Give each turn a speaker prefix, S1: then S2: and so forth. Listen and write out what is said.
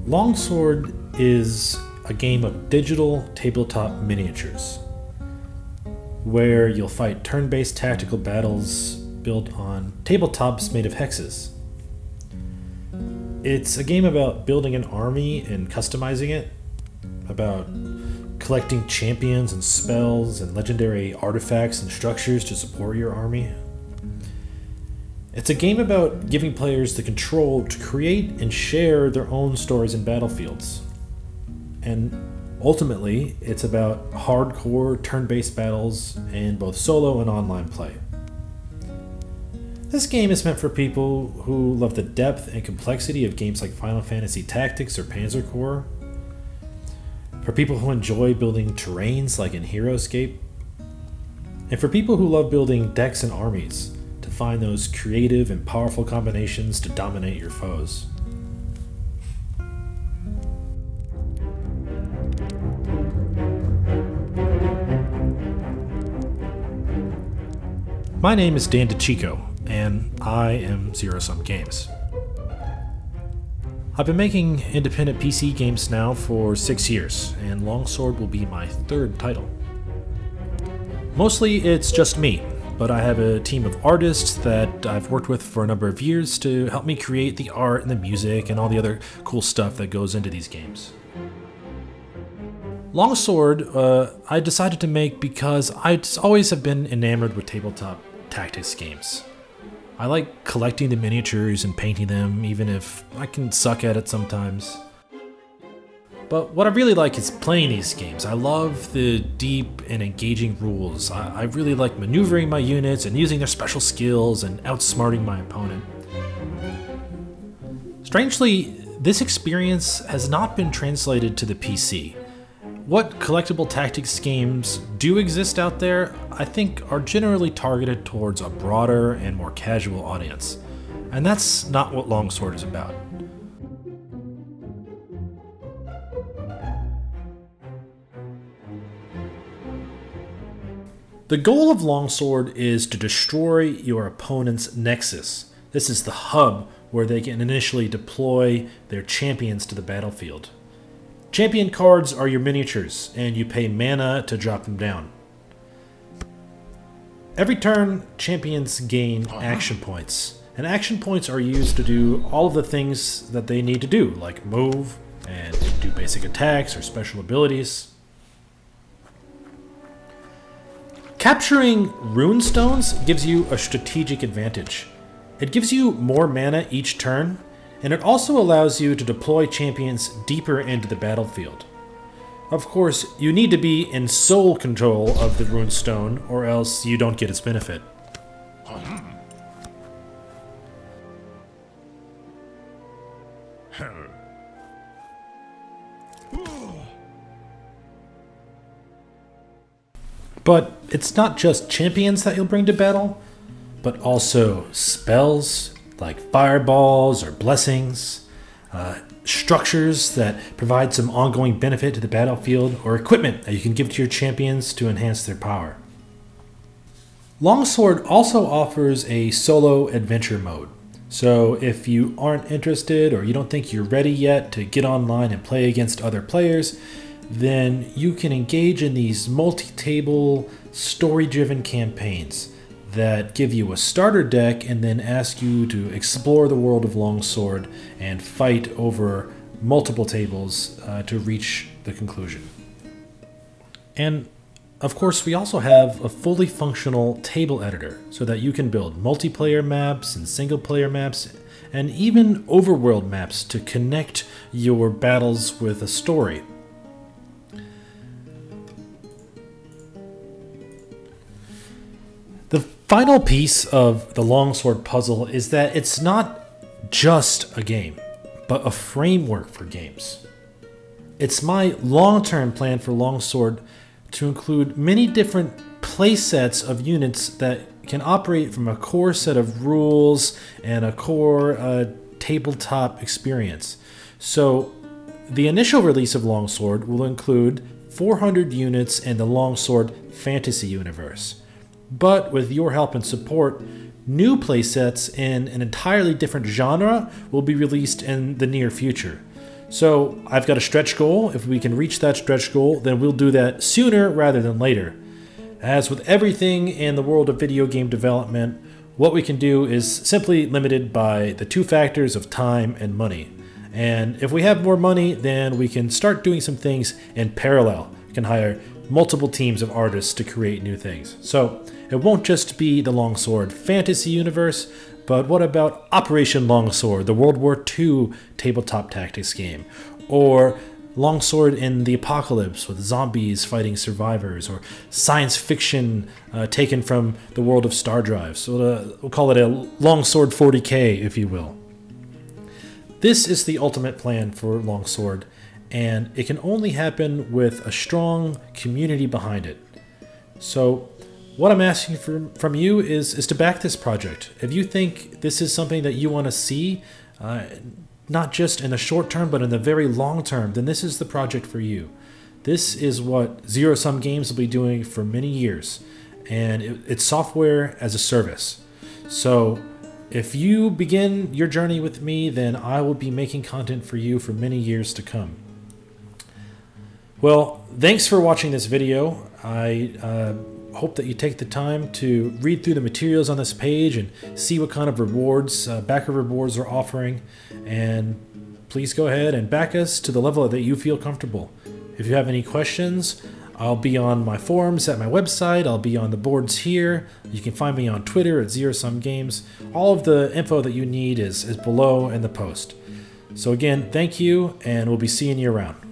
S1: Longsword is a game of digital tabletop miniatures, where you'll fight turn-based tactical battles built on tabletops made of hexes. It's a game about building an army and customizing it, about collecting champions and spells and legendary artifacts and structures to support your army. It's a game about giving players the control to create and share their own stories and battlefields. And ultimately, it's about hardcore turn-based battles in both solo and online play. This game is meant for people who love the depth and complexity of games like Final Fantasy Tactics or Panzer Corps, for people who enjoy building terrains like in HeroScape, and for people who love building decks and armies to find those creative and powerful combinations to dominate your foes. My name is Dan DeChico, and I am Zero Sum Games. I've been making independent PC games now for 6 years, and Longsword will be my third title. Mostly it's just me, but I have a team of artists that I've worked with for a number of years to help me create the art and the music and all the other cool stuff that goes into these games. Longsword, I decided to make because I always have been enamored with tabletop tactics games. I like collecting the miniatures and painting them, even if I can suck at it sometimes. But what I really like is playing these games. I love the deep and engaging rules. I really like maneuvering my units and using their special skills and outsmarting my opponent. Strangely, this experience has not been translated to the PC. What collectible tactics games do exist out there, I think, are generally targeted towards a broader and more casual audience. And that's not what Longsword is about. The goal of Longsword is to destroy your opponent's nexus. This is the hub where they can initially deploy their champions to the battlefield. Champion cards are your miniatures, and you pay mana to drop them down. Every turn, champions gain action points, and action points are used to do all of the things that they need to do, like move and do basic attacks or special abilities. Capturing runestones gives you a strategic advantage. It gives you more mana each turn, and it also allows you to deploy champions deeper into the battlefield. Of course, you need to be in sole control of the runestone, or else you don't get its benefit. But it's not just champions that you'll bring to battle, but also spells like fireballs or blessings, structures that provide some ongoing benefit to the battlefield, or equipment that you can give to your champions to enhance their power. Longsword also offers a solo adventure mode. So if you aren't interested or you don't think you're ready yet to get online and play against other players, then you can engage in these multi-table, story-driven campaigns that give you a starter deck and then ask you to explore the world of Longsword and fight over multiple tables to reach the conclusion. And of course, we also have a fully functional table editor so that you can build multiplayer maps and single-player maps and even overworld maps to connect your battles with a story. The final piece of the Longsword puzzle is that it's not just a game, but a framework for games. It's my long-term plan for Longsword to include many different playsets of units that can operate from a core set of rules and a core tabletop experience. So the initial release of Longsword will include 400 units in the Longsword fantasy universe. But with your help and support, new playsets in an entirely different genre will be released in the near future. So I've got a stretch goal. If we can reach that stretch goal, then we'll do that sooner rather than later. As with everything in the world of video game development, what we can do is simply limited by the two factors of time and money. And if we have more money, then we can start doing some things in parallel. We can hire multiple teams of artists to create new things. So it won't just be the Longsword fantasy universe, but what about Operation Longsword, the World War II tabletop tactics game? Or Longsword in the Apocalypse with zombies fighting survivors, or science fiction taken from the world of Star Drive. So we'll call it a Longsword 40K, if you will. This is the ultimate plan for Longsword, and it can only happen with a strong community behind it. So what I'm asking from you is to back this project. If you think this is something that you want to see, not just in the short term, but in the very long term, then this is the project for you. This is what Zero Sum Games will be doing for many years, and it's software as a service. So if you begin your journey with me, then I will be making content for you for many years to come. Well, thanks for watching this video. I hope that you take the time to read through the materials on this page and see what kind of rewards, backer rewards are offering. And please go ahead and back us to the level that you feel comfortable. If you have any questions, I'll be on my forums at my website. I'll be on the boards here. You can find me on Twitter at Zero Sum Games. All of the info that you need is below in the post. So again, thank you, and we'll be seeing you around.